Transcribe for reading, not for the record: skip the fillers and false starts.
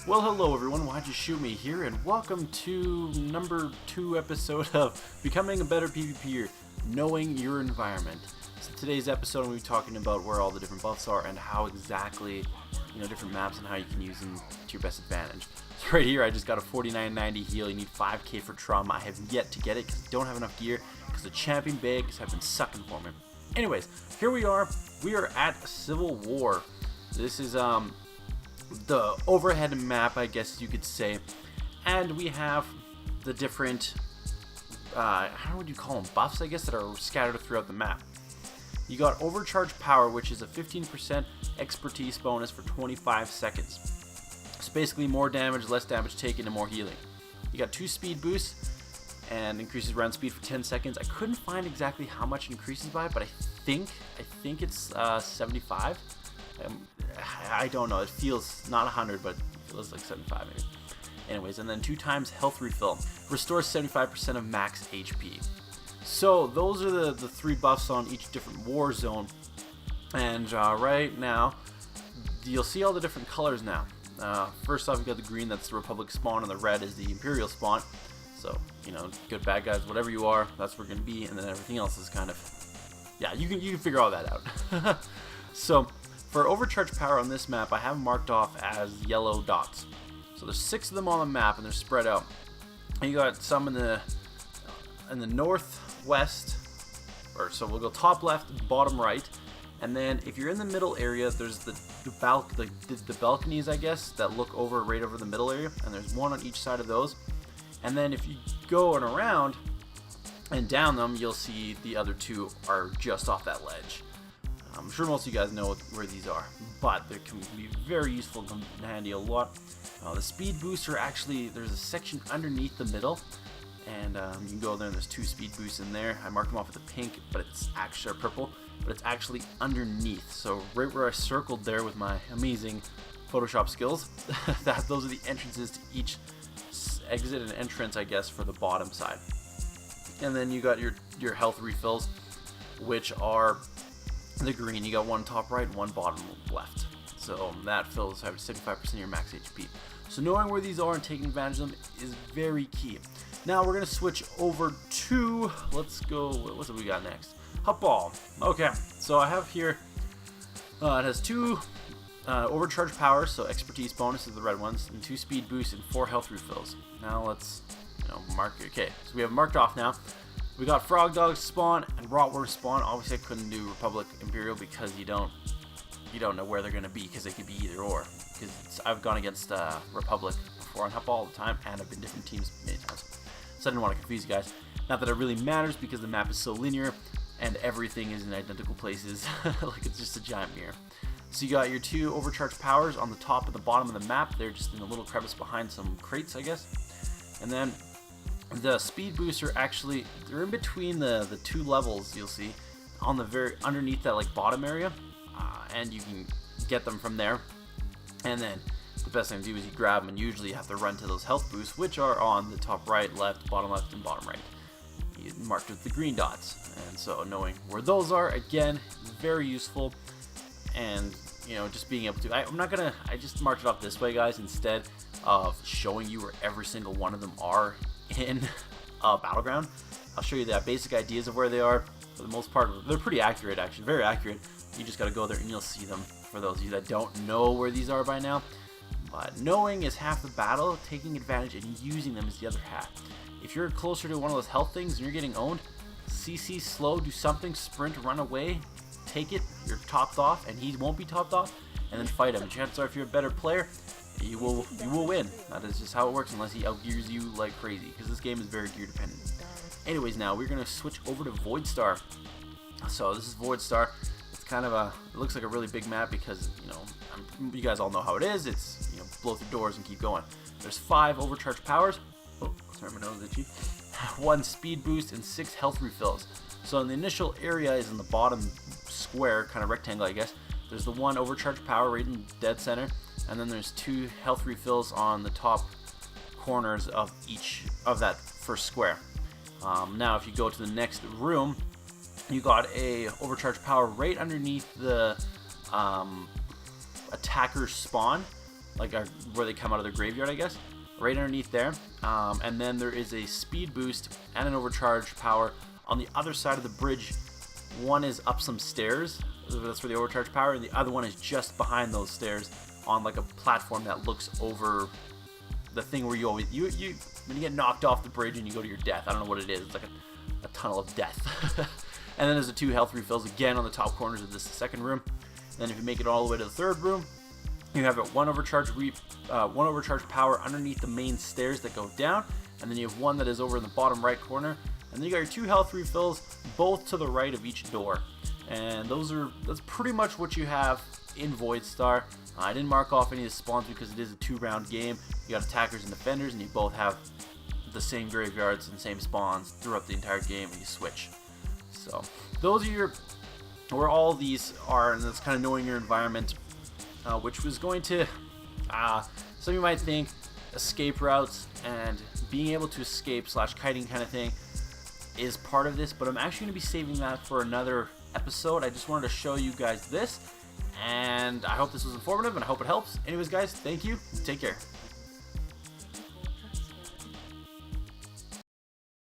Well, hello everyone, Why'd You Shoot Me here, and welcome to number 2 episode of Becoming a Better PvPer, Knowing Your Environment. So today's episode, I'm going to be talking about where all the different buffs are and how exactly, different maps and how you can use them to your best advantage. So right here, I just got a 4990 heal. You need 5k for trauma. I have yet to get it because I don't have enough gear because the champion bags have been sucking for me. Anyways, here we are. We are at Civil War. This is, the overhead map, I guess you could say, and we have the different how would you call them, buffs, I guess, that are scattered throughout the map. You got overcharge power, which is a 15% expertise bonus for 25 seconds. It's basically more damage, less damage taken, and more healing. You got 2 speed boosts and increases round speed for 10 seconds. I couldn't find exactly how much it increases by, but I think it's 75. I don't know, it feels not 100, but it feels like 75 maybe. Anyways, and then 2 times health refill. Restores 75% of max HP. So those are the 3 buffs on each different war zone. And right now, you'll see all the different colors now. First off, you got the green, that's the Republic spawn, and the red is the Imperial spawn. So, good, bad guys, whatever you are, that's where we're going to be, and then everything else is kind of, yeah, you can figure all that out. So, for overcharge power on this map, I have marked off as yellow dots. So there's 6 of them on the map, and they're spread out. And you got some in the northwest, or so we'll go top left, bottom right, and then if you're in the middle area, there's the balconies, I guess, that look right over the middle area, and there's 1 on each side of those. And then if you go around and down them, you'll see the other 2 are just off that ledge. I'm sure most of you guys know where these are, but they can be very useful and come in handy a lot. The speed boosts are actually, there's a section underneath the middle, and you can go there and there's 2 speed boosts in there. I marked them off with the pink, but it's actually purple, but it's actually underneath. So right where I circled there with my amazing Photoshop skills, those are the entrances to each exit and entrance, I guess, for the bottom side. And then you got your health refills, which are the green. You got 1 top right and 1 bottom left. So that fills 75% of your max HP. So knowing where these are and taking advantage of them is very key. Now we're going to switch over to, let's go, what do we got next? Hot ball. Okay, so I have here, it has 2 overcharge powers, so expertise bonus is the red ones, and 2 speed boosts and 4 health refills. Now let's, mark it. Okay, so we have marked off now. We got Frog Dog spawn and Rotworm spawn. Obviously I couldn't do Republic Imperial because you don't know where they're going to be, because they could be either or. Because I've gone against Republic before on Hub all the time, and I've been different teams many times. So I didn't want to confuse you guys. Not that it really matters, because the map is so linear and everything is in identical places, like it's just a giant mirror. So you got your 2 overcharge powers on the top and the bottom of the map. They're just in a little crevice behind some crates, I guess. And then the speed boosts are actually, they're in between the 2 levels, you'll see, on the very underneath that bottom area, and you can get them from there. And then the best thing to do is you grab them, and usually you have to run to those health boosts, which are on the top right, left, and bottom right. You marked with the green dots, and so knowing where those are, again, very useful. And just being able to, I just marked it off this way, guys, instead of showing you where every single one of them are in Battleground. I'll show you the basic ideas of where they are. For the most part, they're pretty accurate, actually, very accurate. You just got to go there and you'll see them, for those of you that don't know where these are by now. But knowing is half the battle, taking advantage and using them is the other half. If you're closer to one of those health things and you're getting owned, CC slow, do something, sprint, run away, take it, you're topped off, and he won't be topped off, and then fight him. And chances are, if you're a better player, you will win. That is just how it works, unless he outgears you like crazy, because this game is very gear dependent. Anyways, now we're going to switch over to Voidstar. So this is Voidstar. It's kind of it looks like a really big map because, you guys all know how it is. It's, blow through doors and keep going. There's 5 overcharge powers. Oh, sorry, my nose is itchy. 1 speed boost and 6 health refills. So in the initial area is in the bottom square, kind of rectangle, I guess. There's the 1 overcharge power right in dead center, and then there's 2 health refills on the top corners of each of that first square. Now if you go to the next room, you got a overcharge power right underneath the attacker spawn, like where they come out of their graveyard, I guess, right underneath there. And then there is a speed boost and an overcharge power on the other side of the bridge. One is up some stairs, that's for the overcharge power, and the other one is just behind those stairs on like a platform that looks over the thing where you always when you get knocked off the bridge and you go to your death. I don't know what it is. It's like a tunnel of death. And then there's the 2 health refills again on the top corners of this second room. And then if you make it all the way to the third room, you have one overcharge power underneath the main stairs that go down, and then you have one that is over in the bottom right corner. And then you got your 2 health refills, both to the right of each door. And that's pretty much what you have in Void Star. I didn't mark off any of the spawns because it is a 2-round game. You got attackers and defenders, and you both have the same graveyards and same spawns throughout the entire game when you switch. So those are where all these are, and that's kind of knowing your environment, which was going to, some of you might think escape routes and being able to escape / kiting kind of thing is part of this, but I'm actually going to be saving that for another episode. I just wanted to show you guys this, and I hope this was informative, and I hope it helps. Anyways, guys, thank you. Take care.